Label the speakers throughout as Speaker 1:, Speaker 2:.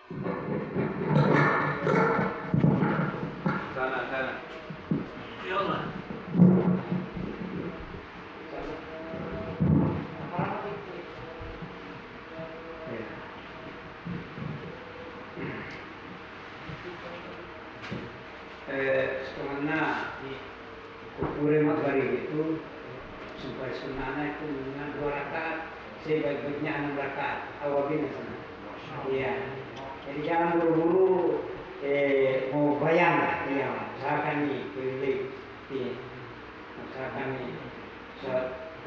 Speaker 1: Sana. Ya Allah. Sebenarnya kupure magari itu sampai sunana itu dengan 2 rakaat, sebaik-baiknya 6 rakaat awabin sana. Iya. Jadi jangan buru-buru mau bayang lah, iya. Usahakan nih pilih, iya. Usahakan nih,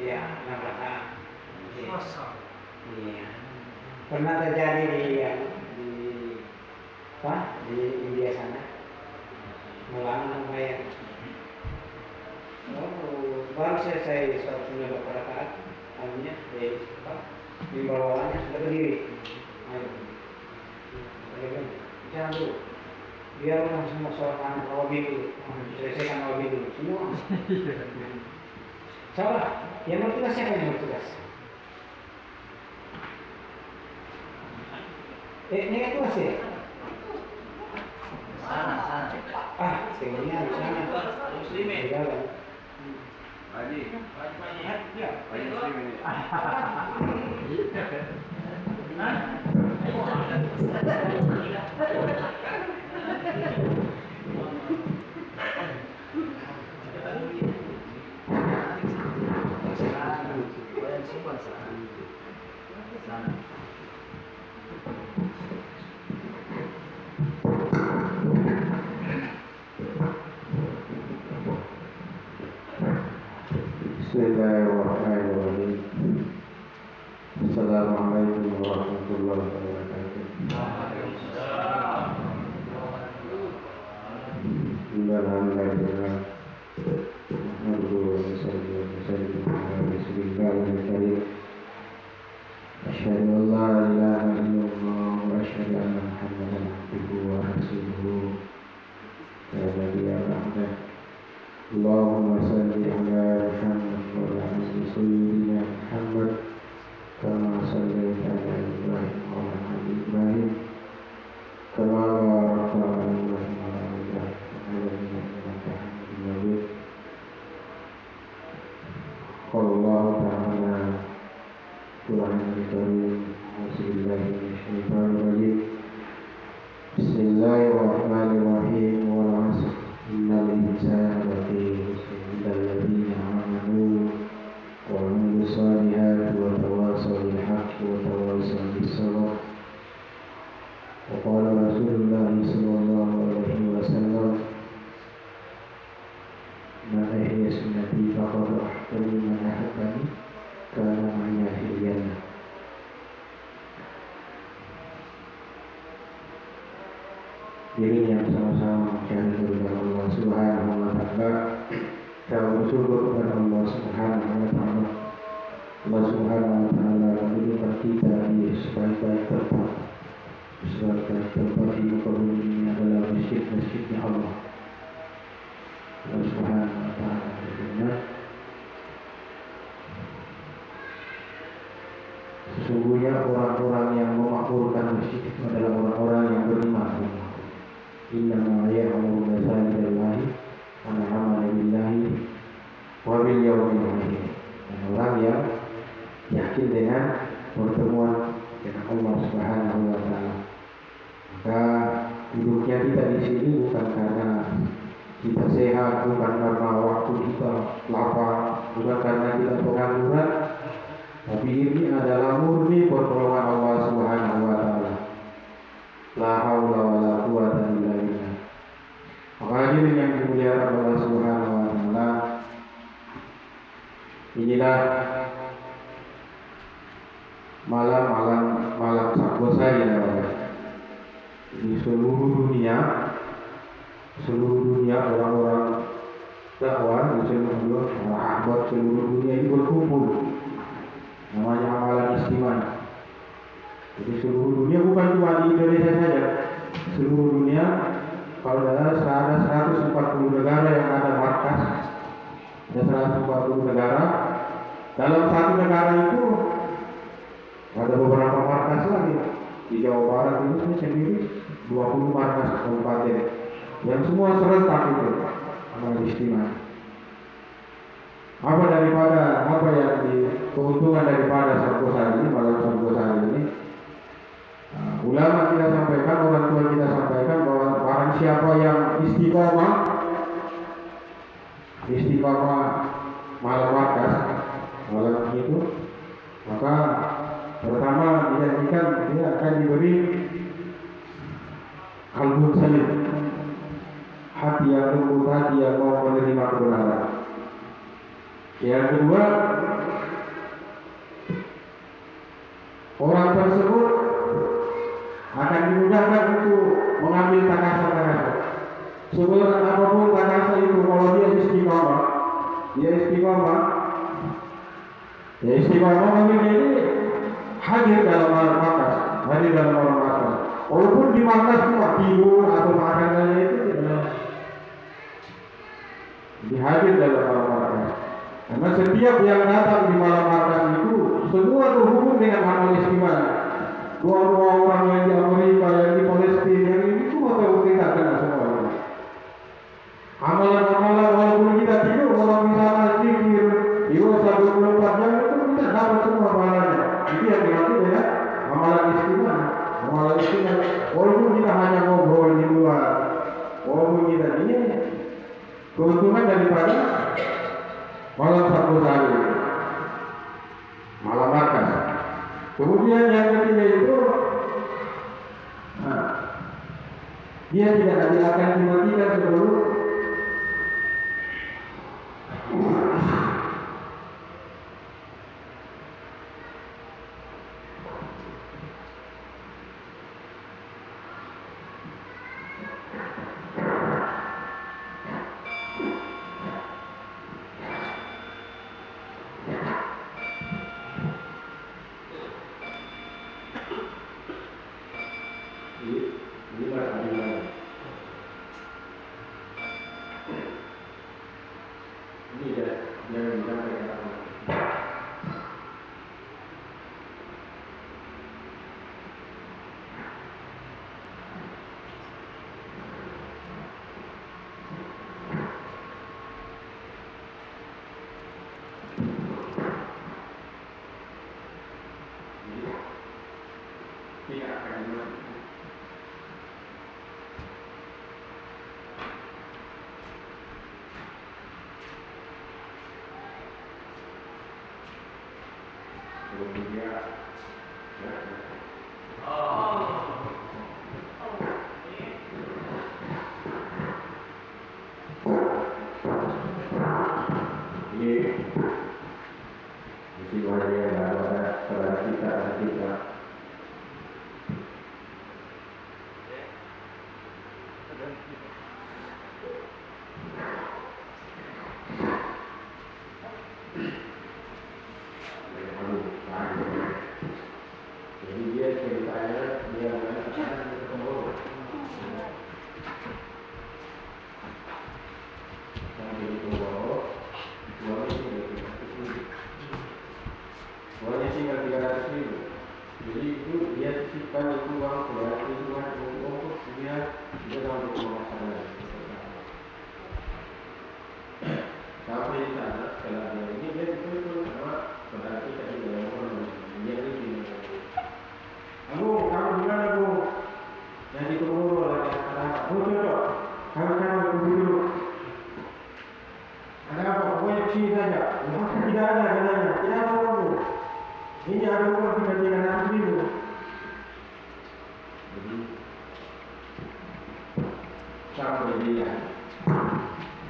Speaker 1: ya 6 rakaat. Iya. Pernah terjadi di India sana, malam bayang. Baru selesai sholat sunnah beberapa rakaat, anunya di bawahnya sudah berdiri. Jangan dulu, biar langsung sholat awabin dulu, selesaikan awabin dulu semua. Salah, yang bertugas siapa yang bertugas? Ini tugas ya? Sana. Sebenarnya di sana. Muslimin. Haji Muslim ini. Bismillahirrahmanirrahim. Assalamualaikum warahmatullahi wabarakatuh. Alhamdulillah. Asyhadu an la ilaha illallah wa asyhadu anna Muhammadan abduhu wa rasuluhu. La nabiyya ba'dah. Allahumma shalli ala Muhammad wa ala ali sayyidina Muhammad kama shallaita ala Ibrahim wa ala ali Ibrahim kama barakta ala Ibrahim wa ala ali Ibrahim innaka Hamidum Majid. Qala Allah ta'ala Quran Al-Karim, A'udzubillahi minasyaitonir rajim. Bismillahirrahmanirrahim. Wal 'asr innal insana lafi khusr illal ladzina amanu wa 'amilus solihati wa tawassaw bil haqqi wa tawassaw bis sabr. Wa qala Rasulullah sallallahu alaihi wasallam, man ahya sunnati faqad ahsana man ahabbani kana ma'aya fil jannah. Diri yang sama-sama mencari keridhaan Allah Subhanahu wa ta'ala, kita bersyukur kepada Allah Subhanahu wa ta'ala. Allah Subhanahu wa ta'ala menjadikan kita di sebaik-baik tempat. Sebaik-baik tempat di muka bumi ini adalah masjid-masjidnya Allah. Allah Subhanahu wa ta'ala berfirman, sesungguhnya orang-orang yang memakmurkan masjid itu adalah orang-orang yang beriman. Innama ya'muru masajidallahi man amana billahi wa bil yawmil akhir. Orang yang yakin dengan pertemuan dengan Allah Subhanahu wa ta'ala. Maka duduknya kita di sini bukan karena kita sehat, bukan karena waktu kita lapar, bukan karena kita pengangguran, tapi ini adalah murni pertolongan Allah Subhanahu wa ta'ala. La haula wala quwwata illa billah. Maka hadirin yang dimuliakan Allah Subhanahu wa ta'ala, inilah malam Sabtu saya di seluruh dunia orang-orang dakwah di seluruh sahabat seluruh dunia ini berkumpul. Namanya amalan istimewa. Jadi seluruh dunia, bukan cuma di Indonesia saja, seluruh dunia. Kalau ada 140 negara yang ada markas, ada 140 negara. Dalam satu negara itu ada beberapa markas lagi. di Jawa Barat itu sendiri 20 markas kabupaten yang semua serentak itu amal istimewa. Apa yang keuntungan daripada Sabgosari ini, malam Sabgosari ini, ulama kita sampaikan, orang tua kita sampaikan bahwa barang siapa yang istiqomah malam markas malam itu, maka pertama dijanjikan dia akan diberi kalbun salim, hati yang lembut, hati yang mau menerima kebenaran. Yang kedua, orang tersebut akan dimudahkan untuk mengambil takasa-takasa. Sebelum apapun takasa itu, kalau dia istiqomah, ini hadir dalam markas, walaupun di markas cuma tidur atau makan saja itu tidak dihadir dalam markas. Karena setiap yang datang di malam markas itu semua terhubung dengan amal istimewa. Dua orang yang di Amerika, yang di Palestina, yang ini semua kita kena semua. Amalan-amalan walaupun kita tidur, kalau misalnya zikir, itu 24 jam itu kita dapat semua pahalanya. Itu yang dimaksud ya, amalan istimewa. Walaupun kita hanya ngobrol di luar, walaupun kita ini keuntungan daripada malam Sabgosari, malam markas. Kemudian yang ketiga itu, dia tidak akan dimatikan sebelum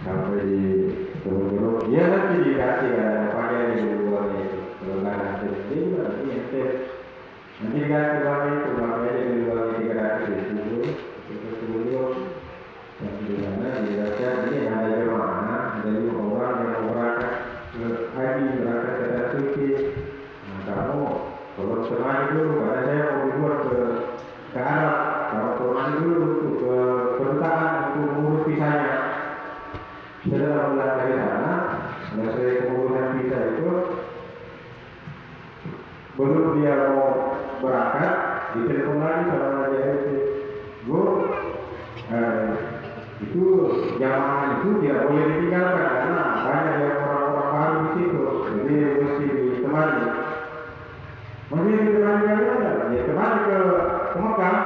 Speaker 1: sampai di turun-turun, dia nanti dikasih pakaian di luarnya itu, kalau nggak nanti nanti dikasih uang itu, pakaian di luarnya 300 itu yang di mana dikasih ini ada mana, ada 5 orang yang berangkat ke haji, berangkat ke tanah suci. Nah kamu kalau semai dulu, karena saya mau dibuat ke Arab, kalau semai dulu untuk ke kedutaan untuk mengurus visanya. Setelah pulang dari sana, selesai pengurusan visa itu, belum dia mau berangkat, jamaah itu tidak boleh ditinggalkan karena banyak yang orang-orang baru di situ, jadi mesti ditemani. Masih ditemani dari mana? Ya temani ke Mekah,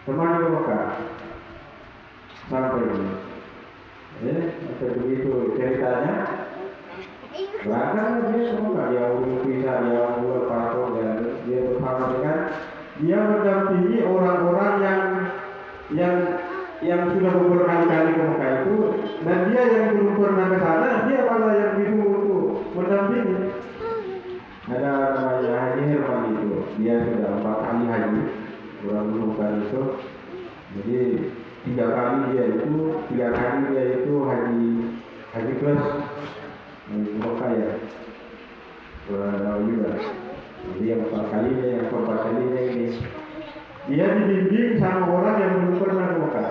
Speaker 1: temani ke Mekah sampai ini. Begitu ceritanya. Berangkat dia ke Mekah, dia urus visa, dia buat paspor, dan dia bersama dengan dia mendampingi orang-orang yang sudah berkali-kali ke Mekah itu, dan dia yang belum pernah ke sana, dia malah yang disuruh untuk mendampingi. Ada namanya Haji Herman itu, dia sudah 4 kali haji, orang bukan itu. Jadi 3 kali dia itu haji plus Mekah ya. Tahu juga. Jadi yang 4 kalinya, yang 4 kalinya ini, dia dibimbing sama orang yang belum pernah ke Mekah.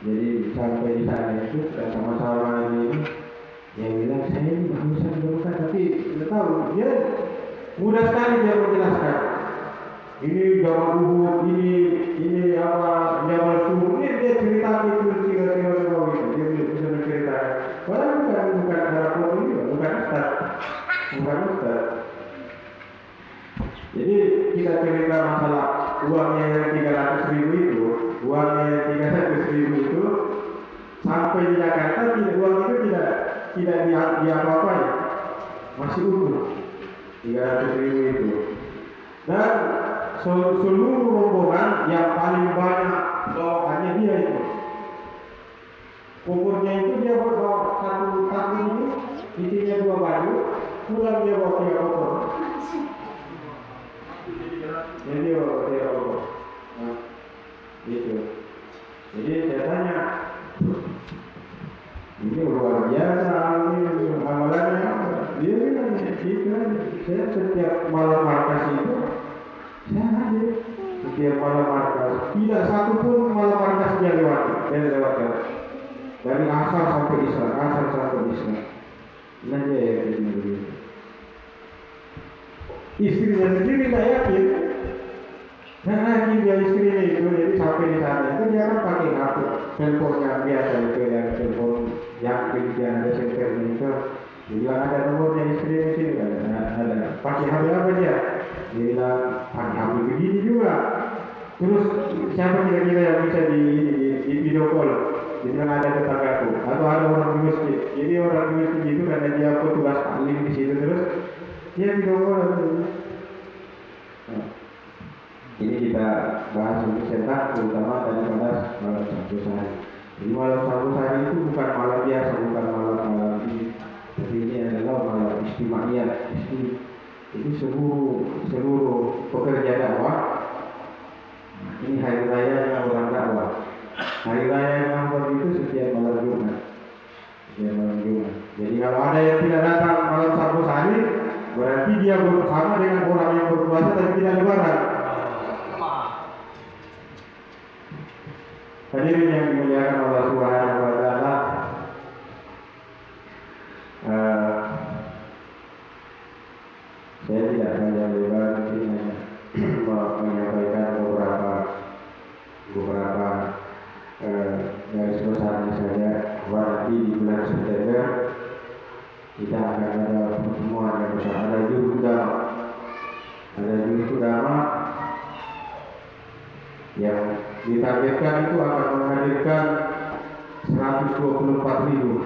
Speaker 1: Jadi sampai di sana itu sama-sama ini yang bilang saya ini barusan ke Mekah, tapi tidak tahu dia mudah sekali dia menjelaskan. Ini Jabal Uhud, ini apa Jabal Sur, ini dia cerita itu cerita dia bisa mencerita. Padahal bukan Arab ini, bukan Ustaz. Jadi kita cerita masalah uangnya yang 300.000 itu, uangnya yang 300.000 itu sampai di Jakarta uang itu tidak diapa-apain, masih utuh 300.000 itu. Dan seluruh rombongan yang paling banyak bawaannya dia itu. Umurnya itu dia bawa 1 tahun ini, isinya 2 baju, pulang dia bawa 3 koper. Jadi nah, gitu. Jadi saya tanya, ini luar biasa ini amalannya. Dia bilang saya setiap malam markas itu saya hadir. Setiap malam markas, tidak satu pun malam markas dia lewatkan. Dari asar sampai isya. Nah dia yakin begitu. Istrinya sendiri tidak yakin. Nah dia istrinya itu, jadi sampai di sana itu dia kan pakai HP, handphonenya biasa itu, yang handphone yang ada senternya itu. Dia bilang ada nomornya istrinya di sini, ada. Pakai HP apa dia? Dia bilang pakai HP begini juga. Terus siapa kira-kira yang bisa di video call? Dia bilang ada tetanggaku atau ada orang di masjid. Jadi orang di masjid itu karena dia petugas taklim di situ, terus dia video call. Ini kita bahas untuk setan, terutama daripada malam Sabtu Sahari. Jadi malam Sabtu Sahari itu bukan malam biasa, bukan malam ini, tapi ini adalah malam istimewa. Ini seluruh pekerja dakwah. Ini hari raya orang dakwah. Hari raya yang itu setiap malam Jumat. Jadi kalau ada yang tidak datang malam Sabtu Sahari, berarti dia bersama dengan orang yang berpuasa tapi tidak lebaran. Hadirin yang dimuliakan Allah Subhanahu wa Ta'ala, saya tidak panjang lebar, hanya menyampaikan beberapa garis besarnya saja. Nanti di bulan September kita akan ada pertemuan yang besar, ada juru utama yang ditargetkan itu akan menghadirkan 124.000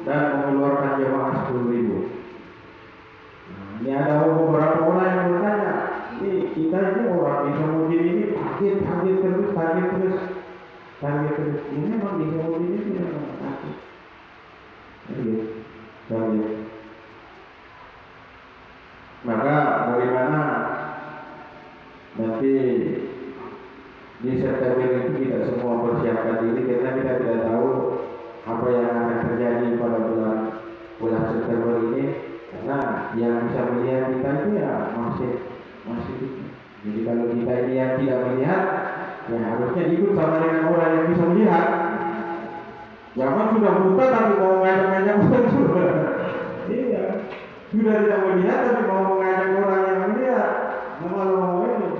Speaker 1: dan mengeluarkan jemaah 10.000. Ini ada beberapa orang yang bertanya, ini kita ini orang di Samudin ini target terus. Ini memang di Samudin ini tidak takut. Target. Maka bagaimana nanti di September itu kita semua persiapkan diri, karena kita tidak tahu apa yang akan terjadi pada bulan September ini, karena yang bisa melihat kita itu ya masih. Jadi kalau kita ini yang tidak melihat, ya harusnya ikut sama dengan orang yang bisa melihat. Jangan sudah buta tapi mau ngajak-ngajak orang sudah. Iya, sudah tidak melihat tapi mau mengajak orang yang melihat. Mau ini.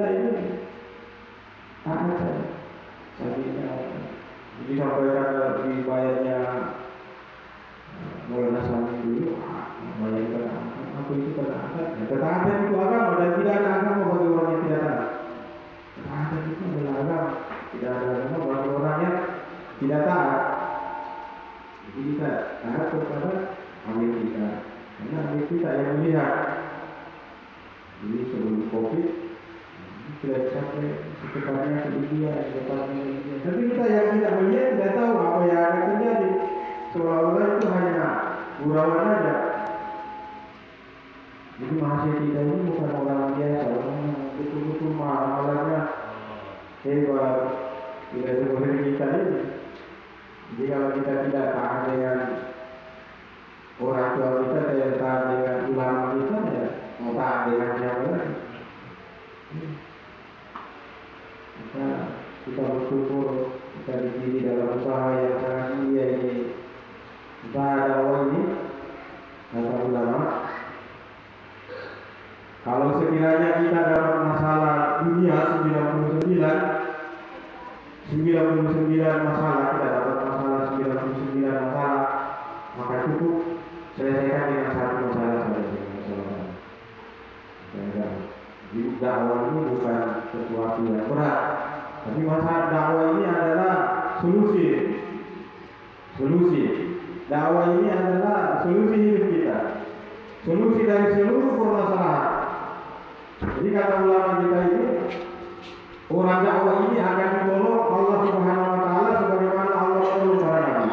Speaker 1: kita ini taat saja. Jadi sampai kata dibayarnya Maulana Sami dulu, bayarkan aku itu ketaatan. Ketaatan itu agama dan tidak ada agama bagi orang yang tidak taat. Ketaatan itu adalah agama, tidak ada agama bagi orang yang tidak taat. Jadi kita taat kepada amir kita, karena amir kita yang melihat. Jadi sebelum COVID sudah sampai secepatnya ke India, tapi kita yang tidak melihat tidak tahu apa yang akan terjadi. Seolah-olah itu hanya gurauan saja. Jadi mahasiswa kita ini bukan orang biasa, orang betul-betul mahalnya hebat. Tidak seperti kita ini. Jadi kalau kita tidak tahan dengan orang tua kita, tidak tahan dengan ulama kita, ya mau tahan dengan siapa lagi? Maka kita bersyukur kita dipilih dalam usaha yang sangat mulia ini. Usaha dakwah ini, kata ulama, kalau sekiranya kita dapat masalah dunia 99 masalah, kita dapat masalah 99 masalah, maka cukup selesaikan dengan satu masalah saja. Jadi dakwah ini bukan sesuatu yang berat, tapi masalah dakwah ini adalah solusi. Dakwah ini adalah solusi hidup kita, solusi dari seluruh permasalahan. Jadi kata ulama kita ini, orang dakwah ini akan ditolong Allah Subhanahu Wa Taala sebagaimana Allah menolong para nabi.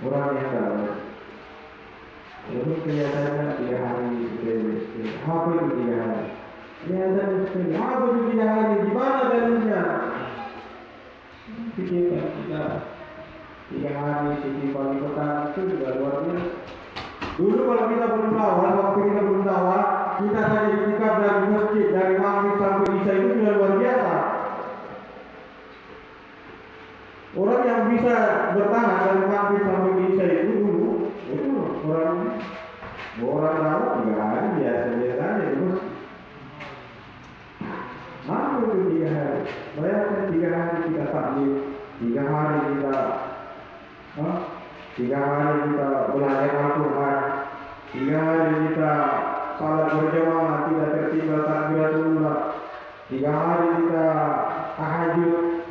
Speaker 1: Orang yang dakwah. Jadi kelihatannya 3 hari sekali. Apa itu 3 hari? Kelihatannya sekali. Apa itu 3 hari? Di mana dalilnya? Pikirkan kita 3 hari sisi pagi petang itu juga luar biasa. Dulu kalau kita belum dakwah, waktu kita belum dakwah, kita saja itikaf dari masjid dari maghrib sampai isya itu sudah luar biasa. Orang yang bisa bertahan dari maghrib sampai isya itu dulu, itu orang dakwah 3 hari biasa aja itu. Mana itu 3 hari? Bayangkan 3 hari kita taklim, 3 hari kita 3 hari kita belajar Al-Quran, 3 hari kita salat berjamaah tidak tertinggal takbiratul ula, 3 hari kita tahajud.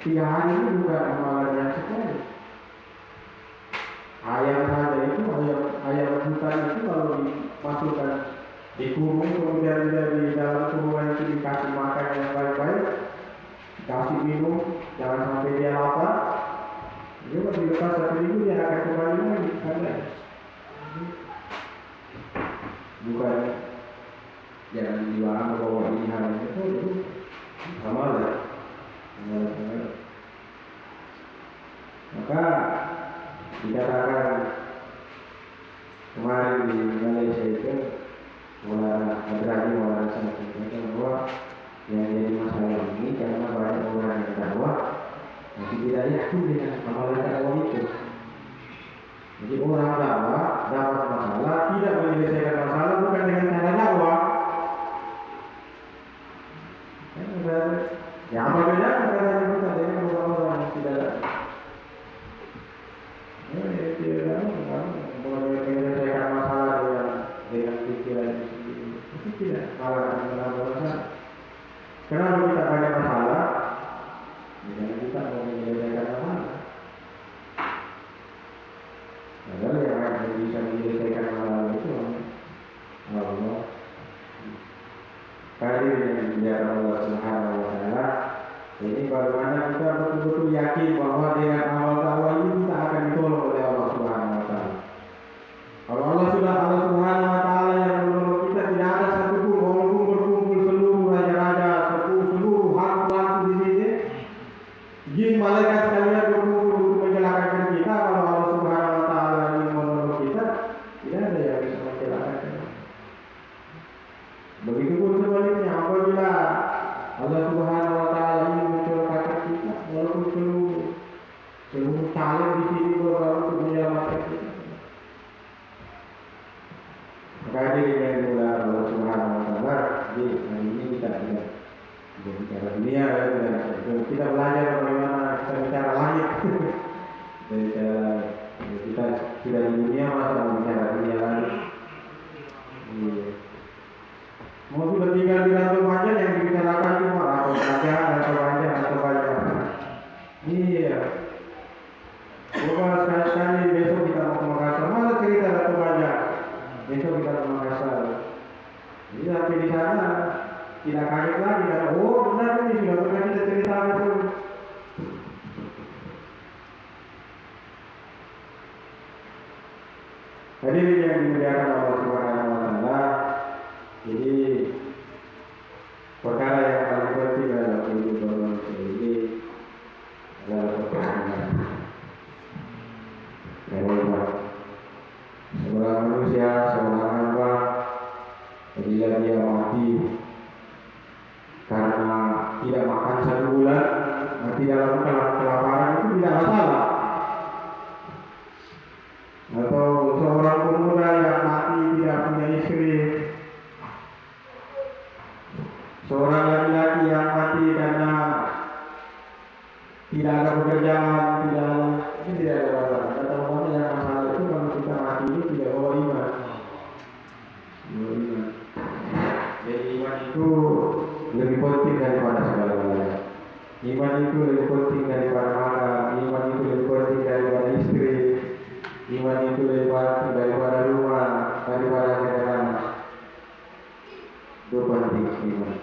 Speaker 1: 3 hari itu bukan amalan yang sekali. Ayam saja itu, ayam hutan itu kalau dimasukkan dikurung kemudian di dalam kurungan itu dikasih makan yang baik-baik, dikasih minum, jangan sampai dia lapar. Dia kalau dilepas 1 minggu dia akan kembali lagi karena bukan jangan dilarang bahwa ini hal itu sama lah. Maka dikatakan kemarin di Malaysia itu Maulana sampaikan bahwa yang jadi masalah ini karena banyak orang yang dakwah tapi tidak yakin dengan amalan dakwah itu. Jadi orang dakwah dapat masalah tidak menyelesaikan masalah bukan dengan cara dakwah. Ya apa bedanya katanya kita dengan orang-orang yang tidak menyelesaikan masalah dengan pikiran sendiri. Itu tidak malah masalah. Kenapa kita banyak masalah? Karena kita mau menyelesaikan masalah. Padahal yang akan bisa menyelesaikan masalah itu Allah. Kali dengan bicara Allah Subhanahu Wa Taala, ini bagaimana kita betul-betul yakin bahwa dengan amal dakwah ini kita akan ditolong oleh Allah Subhanahu Wa Taala. Kalau Allah Subhanahu Wa Taala yang menolong kita, tidak ada satupun walaupun berkumpul seluruh raja-raja, seluruh hantu-hantu di sini, jin malaikat sekalian berkumpul untuk mencelakakan kita. Kalau Allah Subhanahu Wa Taala yang menolong kita, tidak ada yang bisa mencelakakan kita. Begitupun sebaliknya, apabila Allah Subhanahu Wa Taala ingin mencelakakan kita, walaupun seluruh talent di sini berlalu untuk menyelamatkan kita. dia. Bukan sekali-sekali besok kita mau ke Makassar, masa cerita satu banyak. Besok kita ke Makassar. Jadi sampai di sana tidak kaget lagi karena benar ini sudah pernah kita ceritakan itu. Hadirin yang dimuliakan Allah Subhanahu wa taala, jadi perkara yang paling penting dalam kehidupan manusia ini adalah pertemanan. Seorang manusia, seorang hamba, bila dia mati karena tidak makan 1 bulan, mati dalam kelaparan itu tidak masalah. Atau seorang pemuda yang mati tidak punya istri, seorang laki-laki yang mati karena tidak ada pekerjaan, ini tidak ada masalah. Kata orang yang masalah itu kalau kita mati ini tidak bawa iman. Jadi iman itu lebih penting daripada segala-galanya. Iman itu lebih penting daripada makan, iman itu lebih penting daripada istri, iman itu lebih penting daripada rumah, daripada segala. Itu penting iman.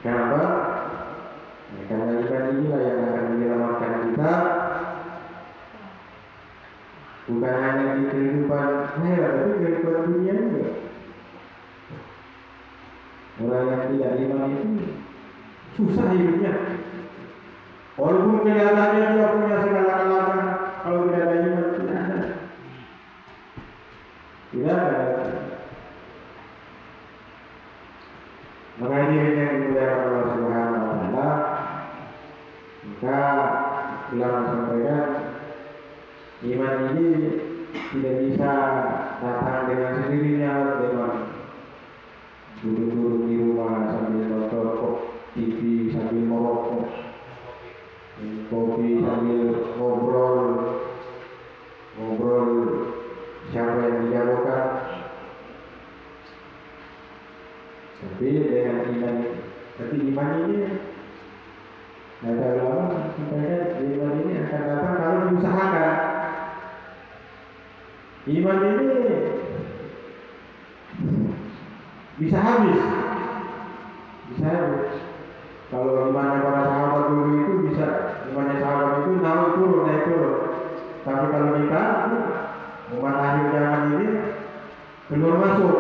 Speaker 1: Kenapa? Karena iman inilah yang akan menyelamatkan kita, bukan hanya di kehidupan akhirat, tapi kehidupan dunia juga. Orang yang tidak iman itu susah hidupnya. Walaupun kelihatannya dia punya segala-galanya, kalau tidak ada iman tidak ada. Tidak ada. Maka ini yang dimuliakan Allah Subhanahu wa taala. Maka ulama sampaikan iman ini tidak bisa datang dengan sendirinya, dengan duduk-duduk di rumah sambil nonton TV, sambil merokok, kopi, sambil ngobrol siapa yang dijauhkan. Tapi dengan iman, tapi iman ini ada ulama sampaikan iman ini akan datang kalau diusahakan. Iman ini bisa habis. Kalau imannya para sahabat dulu itu bisa, imannya sahabat itu naik turun. Tapi kalau kita umat akhir zaman ini keluar masuk.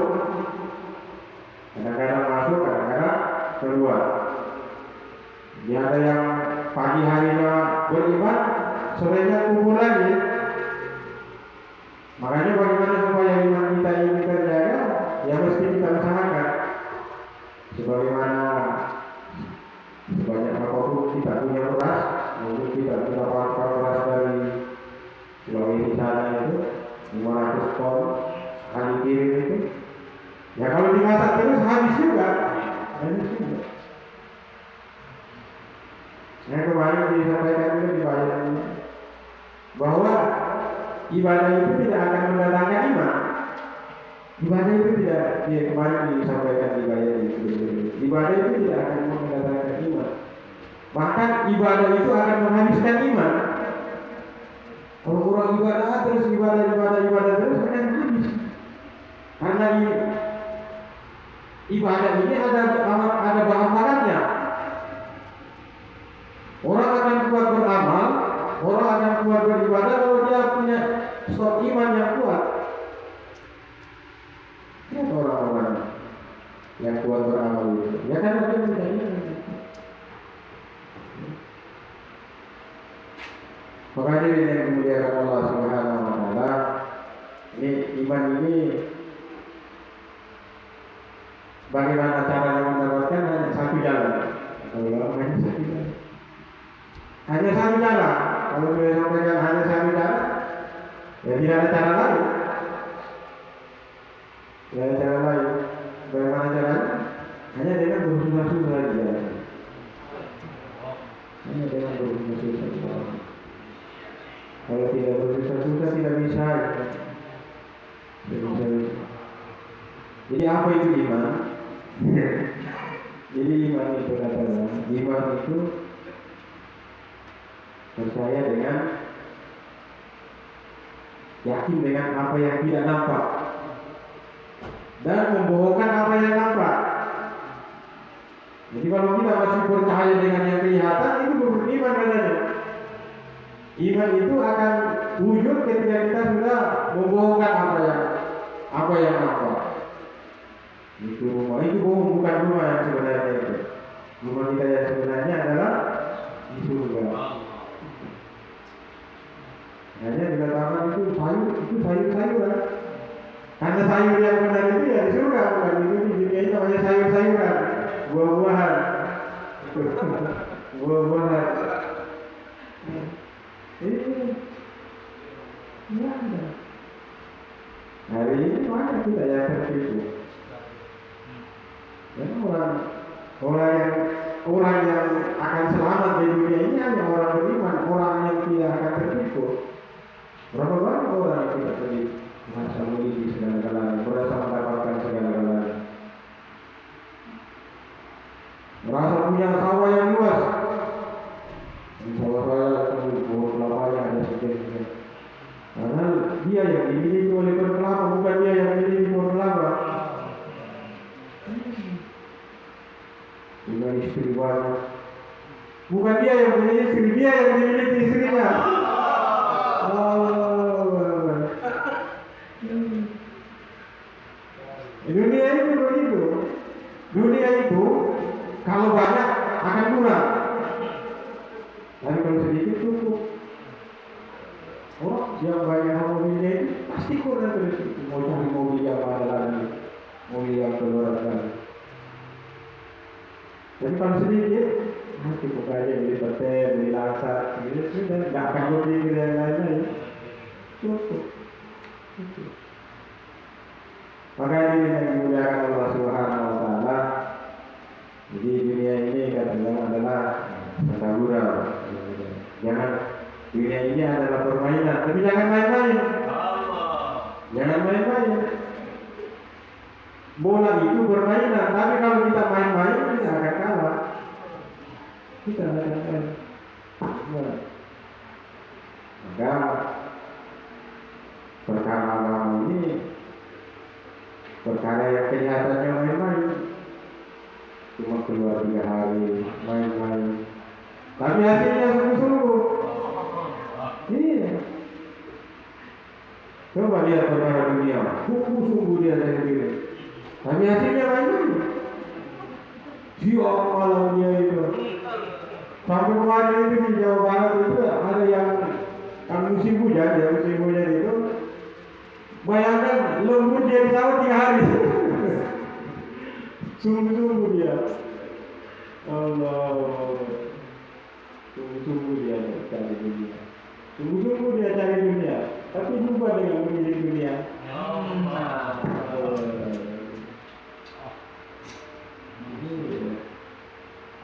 Speaker 1: Kadang-kadang masuk, kadang-kadang keluar. Dia ada yang pagi harinya beriman, sorenya kumpul lagi. Makanya bagaimana supaya iman kita ini terjaga, ya mesti kita usahakan. Sebagaimana sebanyak apapun kita punya beras, mungkin kita punya beras dari Sulawesi sana itu 500 ton kali kirim itu. Ya kalau dimasak terus habis juga. Yang kemarin disampaikan itu di bayan bahwa ibadah itu tidak akan mendatangkan iman. Ibadah itu tidak, kemarin disampaikan di bayan itu. Ibadah itu tidak akan mendatangkan iman. Bahkan ibadah itu akan menghabiskan iman. Kalau orang ibadah terus ibadah terus akan habis. Karena ibadah ini ada bahan makannya. Orang akan kuat beramal, orang akan kuat beribadah kalau dia punya stok iman yang kuat. Lihat orang-orang yang kuat beramal itu, ya kan dia punya iman. Makanya ini yang dimuliakan Allah Subhanahu wa taala, ini iman ini bagaimana cara mendapatkan hanya satu jalan. Hanya satu jalan. Kalau saya sampaikan hanya satu jalan, ya tidak ada cara lain. Tidak ada cara lain. Bagaimana caranya? Hanya dengan bersusah-susah saja. Hanya dengan bersusah-susah saja. Kalau tidak bersusah-susah tidak bisa. Jadi apa itu iman? Jadi iman itu katakan, iman itu percaya dengan yakin dengan apa yang tidak nampak dan membohongkan apa yang nampak. Jadi kalau kita masih percaya dengan yang kelihatan, itu belum iman katanya. Iman itu akan wujud ketika kita sudah membohongkan apa yang nampak. Itu rumah itu bohong, bukan rumah yang sebenarnya itu. Rumah kita yang sebenarnya adalah di surga. Hanya dikatakan itu sayur-sayuran. Karena sayur yang benar itu ya di surga, bukan di dunia ini namanya sayur-sayuran, buah-buahan. Buah-buahan. Ini ada. Hari ini mana kita yang tertipu? Dan orang yang akan selamat di dunia ini hanya orang beriman, orang yang tidak akan tertipu. Berapa banyak orang yang tidak tertipu? Merasa memiliki segala-galanya, merasa mendapatkan segala-galanya, merasa punya sawah yang luas. Sawah saya pohon kelapanya ada sekian. Karena dia yang dimiliki oleh pohon kelapa, bukan dia yang dimiliki pohon kelapa. Dengan istri banyak, bukan dia yang punya istri, dia yang dimiliki istrinya. Dunia itu begitu. Dunia itu kalau banyak akan kurang, tapi kalau sedikit cukup. Oh, yang banyak mobilnya itu pasti kurang terus. Mau cari mobil yang ada lagi, mobil yang keluar lagi. Tapi kalau sedikit, cukup aja beli pete, beli langsat, gitu sudah. Nggak akan berpikir yang lain-lain. Cukup. Maka ini yang dimuliakan Allah Subhanahu wa Ta'ala. Jadi dunia ini kadang-kadang adalah sendagura. Jangan, dunia ini adalah permainan, tapi jangan main-main. Jangan main-main. Bola itu permainan, tapi kalau kita main-main kita akan kalah. Kita akan kalah. Maka perkara agama ini perkara yang kelihatannya main-main, cuma keluar 3 hari main-main, tapi hasilnya sungguh-sungguh. Iya. Coba lihat perkara dunia, sungguh-sungguh dia sendiri, tapi hasilnya main-main. Siang malamnya itu. Sampai kemarin itu di Jawa Barat itu ada yang musim hujan itu. Bayangkan lembut dia di sawah 3 hari. Sungguh-sungguh dia. Allah. Sungguh-sungguh dia cari dunia. Sungguh-sungguh dia cari dunia. Tapi jumpa dengan pemilik dunia.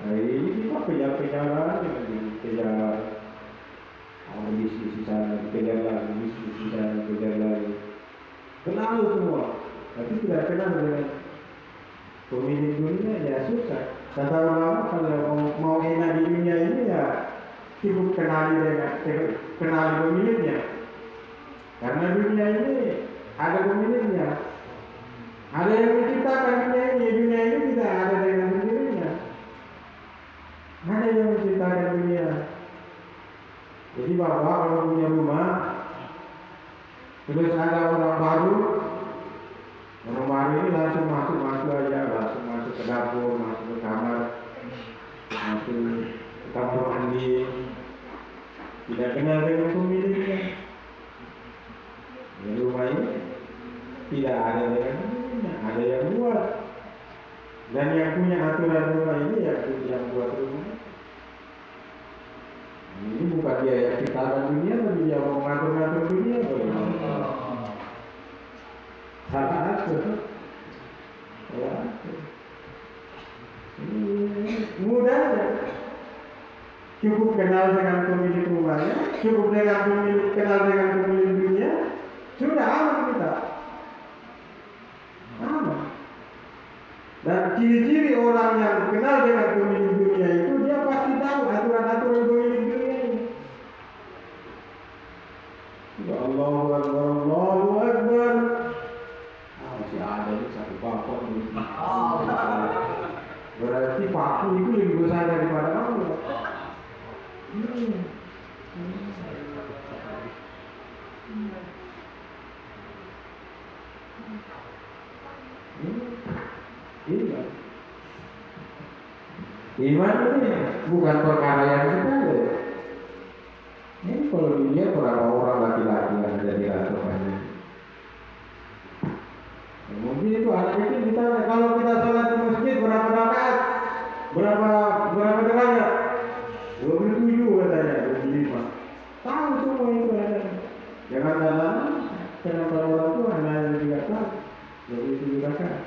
Speaker 1: Hari ini kita kejar-kejaran kejar bisnis di sana, kejar lagi bisnis di sana, kejar lagi. Kenal semua, tapi tidak kenal dengan pemilik dunia, ya susah. Kata ulama kalau mau enak di dunia ini ya cukup kenali pemiliknya. Karena dunia ini ada pemiliknya. Ada yang menciptakan dunia ini tidak ada dengan sendirinya. Ada yang menciptakan dunia. Jadi bapak kalau punya rumah, terus ada orang baru ini langsung masuk aja, langsung masuk ke dapur, masuk ke kamar, masuk ke kamar mandi, tidak kenal dengan pemiliknya. Ya, rumah ini tidak ada dengan pemiliknya, ada yang buat, dan yang punya aturan rumah ini yang buat rumah. Ini bukan dia yang ciptakan dunia, tapi dia mau ngatur-ngatur dunia. Salah atur. Mudah ya. Cukup kenal dengan pemilik rumahnya, cukup kenal dengan pemilik dunia, sudah aman kita. Aman. Dan ciri-ciri orang yang kenal dengan pemilik dunia itu dia pasti tahu aturan-aturan pemilik dunia ini. Allahu Akbar, Allahu Akbar. Masih ada nih satu paku di sini. Berarti paku itu lebih besar daripada kamu. Iman ini bukan perkara yang sepele. Ini kalau dilihat berapa orang laki-laki yang ada di hadapan ini. Mungkin itu anak kecil ditanya, kalau kita sholat di masjid berapa rakaat? Berapa derajat? 27 katanya, 25. Tahu semua itu ada. Jangan dalam kenapa orang tua hanya juga tahu 27 rakaat,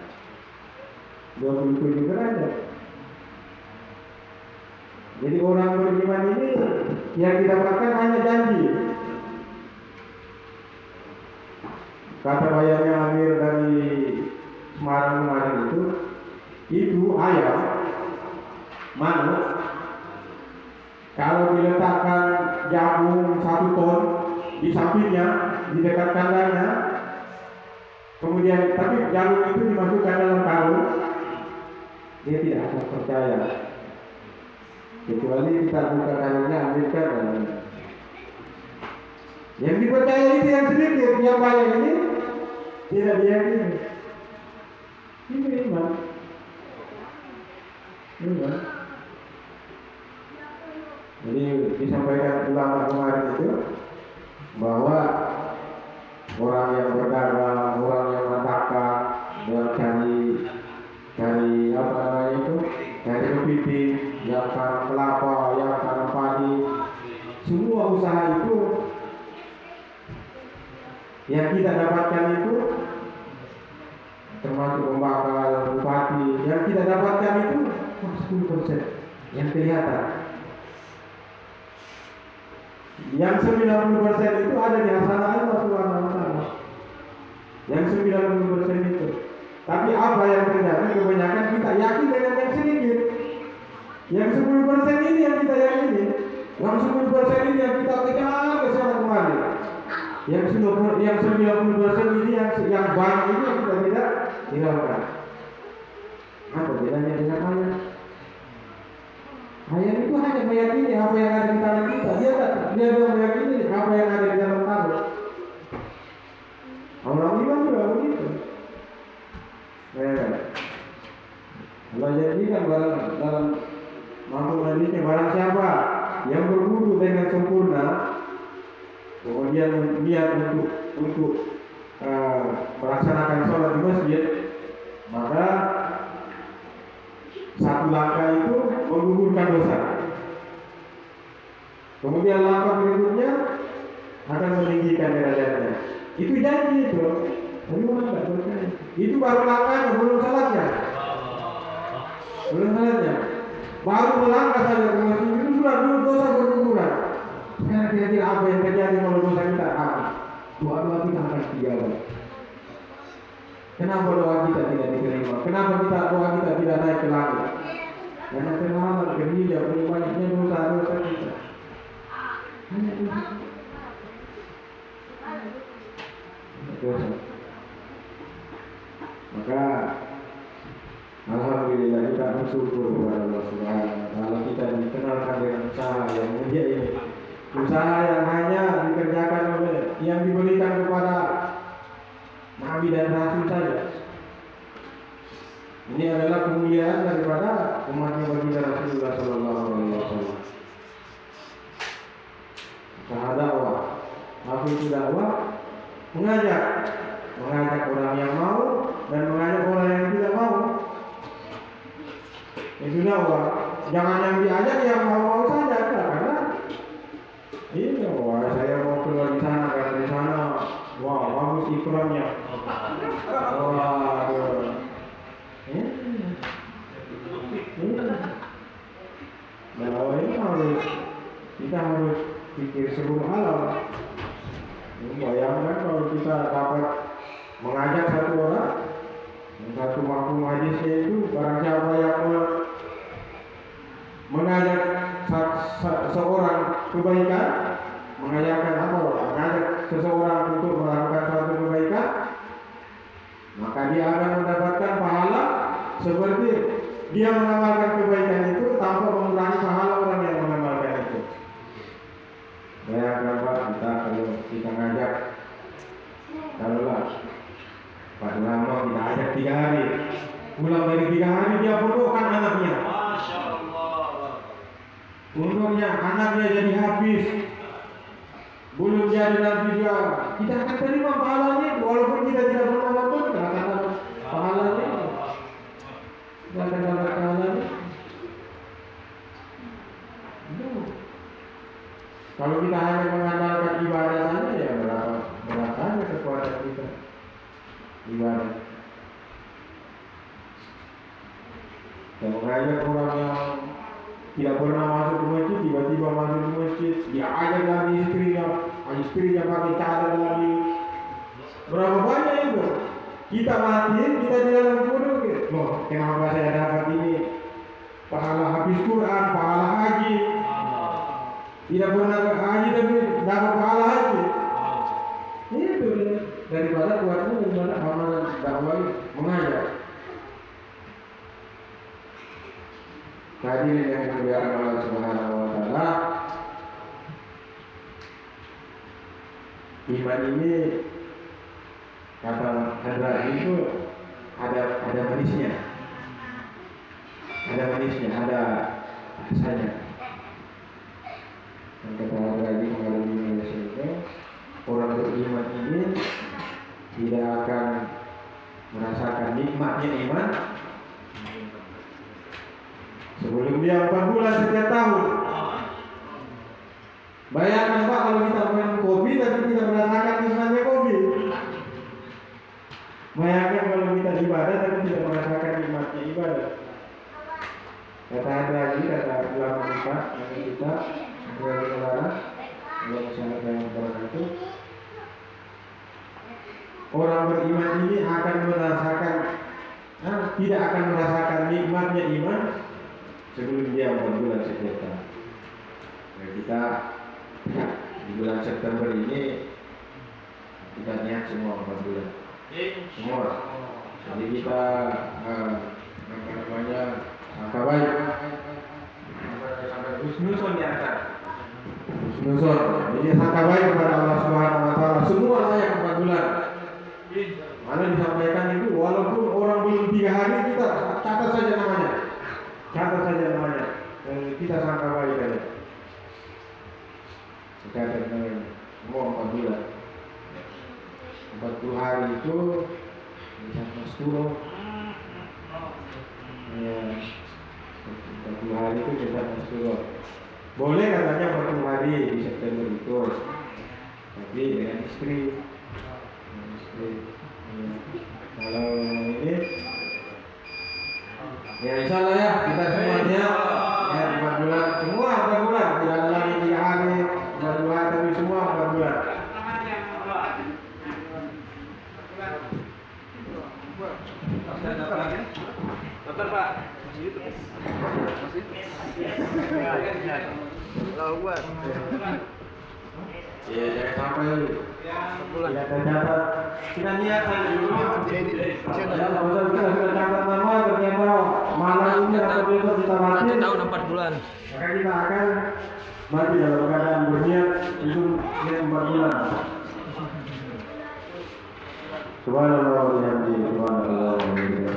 Speaker 1: 27 derajat. Jadi orang beriman ini yang didapatkan hanya janji. Kata bayarnya Amir dari Semarang kemarin itu ayam, manuk, kalau diletakkan jagung 1 ton di sampingnya, di dekat kandangnya, kemudian tapi jagung itu dimasukkan dalam karung, dia tidak akan percaya. Kecuali kita buka karungnya, ambilkan. Yang dipercaya itu yang sedikit, yang banyak ini tidak diyakini. Ini iman. Jadi disampaikan ulama kemarin itu bahwa orang yang berdagang, orang yang mendagang, yang cari apa namanya itu, cari kepiting, yang tanam kelapa, yang tanam padi, semua usaha itu yang kita dapatkan itu termasuk pembakar, bupati, yang kita dapatkan itu 10% yang kelihatan. Yang 90% itu ada di hasanah Allah Subhanahu wa taala. Yang 90% itu. Tapi apa yang terjadi? Kebanyakan kita yakin dengan yang sedikit. Yang 10% ini yang kita yakini. Yang 10% ini yang kita kejar ke sana kemari. Yang 90% ini yang banyak ini yang kita tidak hiraukan. Apa bedanya dengan ayat? Ayat itu hanya meyakini apa yang ada di tangan kita. Dia meyakini apa yang ada di dalam tangan. Orang iman juga begitu. Allah jadikan dalam mampu hadisnya, barang siapa yang berwudu dengan sempurna, kemudian niat untuk melaksanakan sholat di masjid, maka satu langkah itu menggugurkan dosa. Kemudian langkah berikutnya akan meninggikan derajatnya. Itu janji itu. Tapi orang tidak percaya. Itu baru langkahnya, belum salatnya. Baru melangkah saja ke masjid itu sudah dosa berguguran. Sekarang kira-kira apa yang terjadi kalau dosa kita akan? Doa kita akan dijawab. Kenapa doa kita tidak diterima? Kenapa doa kita tidak naik ke langit? Karena terlambat, kerja, banyaknya dosa kita. Hanya dosa. Maka alhamdulillah kita bersyukur kepada Allah Subhanahu wa taala, kita dikenalkan dengan usaha yang mulia ini. Usaha yang hanya dikerjakan oleh yang diberikan kepada Nabi dan Rasul saja. Ini adalah kemuliaan daripada umatnya baginda Rasulullah sallallahu alaihi wasallam. Usaha dakwah. Apa itu dakwah? Mengajak orang yang mau dan mengajak orang yang tidak mau. Itu dakwah. Jangan yang diajak yang mau saja, karena ini wah saya mau keluar di sana, karena di sana wah bagus ikramnya. Wah, dakwah ini kita harus pikir seluruh alam. Bayangkan kalau kita dapat mengajak satu orang, satu mafhum hadisnya itu, barang siapa yang mengajak seorang kebaikan, mengajarkan apa? Mengajak seseorang untuk melakukan suatu kebaikan, maka dia akan mendapatkan pahala seperti dia mengamalkan kebaikan itu tanpa mengurangi pahala orang yang mengamalkan itu. Ya berapa kita kalau kita ngajak, kalau lah Pak Lama kita ajak 3 hari, pulang dari 3 hari dia pondokkan anaknya. Masya Allah. Pondoknya anaknya jadi habis. Belum jadi nanti dia, kita akan terima pahalanya walaupun kita tidak pernah nonton, kita akan dapat pahalanya. Kita akan dapat pahalanya. Kalau kita hanya mengandalkan ibadah saja, ya berapa aja kekuatan kita ibadah. Dan mengajak orang yang tidak pernah masuk ke masjid, tiba-tiba masuk ke masjid, dia ajak lagi istrinya pakai cadar lagi. Berapa banyak itu? Kita matiin, kita di dalam kudus. Loh, kenapa saya dapat ini? Pahala habis Quran, pahala haji. Tidak pernah haji tapi dapat pahala haji. Itu daripada kuatnya daripada amalan dakwah mengajar. Hadirin yang dimuliakan Allah Subhanahu wa taala, iman ini kata Hadra itu ada manisnya. Ada manisnya, ada rasanya. Dan kata Hadra ini mengalami Malaysia itu, orang beriman ini tidak akan merasakan nikmatnya iman sebelum dia 4 bulan setiap tahun. Bayangkan Pak, kalau kita minum kopi tapi tidak merasakan nikmatnya kopi. Bayangkan kalau kita ibadah tapi tidak merasakan nikmatnya ibadah. Kata lagi, kata ulama kita dari negara yang sangat yang itu, orang beriman ini akan merasakan, tidak akan merasakan nikmatnya iman sebelum dia 4 bulan setiap tahun. Nah, kita di bulan September ini kita niat semua 4 bulan, semua. Jadi kita sangka baik, husnuzon di atas, husnuzon. Jadi sangka baik kepada Allah Subhanahu Wa Taala. Semua layak 4 bulan. Mana disampaikan itu walaupun orang belum 3 hari kita catat saja namanya. Catat saja namanya, kita sangka baik saja. Catat namanya, semua 4 bulan. 40 hari itu bisa masuk. Ya, 40 hari itu bisa masuk. Boleh katanya 40 hari di September itu, tapi dengan istri. Kalau ini ya insya Allah ya kita semuanya ya 4 bulan, semua 4 bulan, tidak ada lagi 3 hari 4 bulan, tapi semua 4 bulan.
Speaker 2: Dokter Pak, masih lawan.
Speaker 1: Ya jangan sampai tidak tercatat. Kita niat saja dulu. Kalau kita sudah catat nama ternyata malam ini atau besok kita mati.
Speaker 2: 1 tahun 4 bulan.
Speaker 1: Maka kita akan mati dalam keadaan berniat itu niat 4 bulan. Subhanallah wa bihamdihi, subhanallah wa bihamdihi.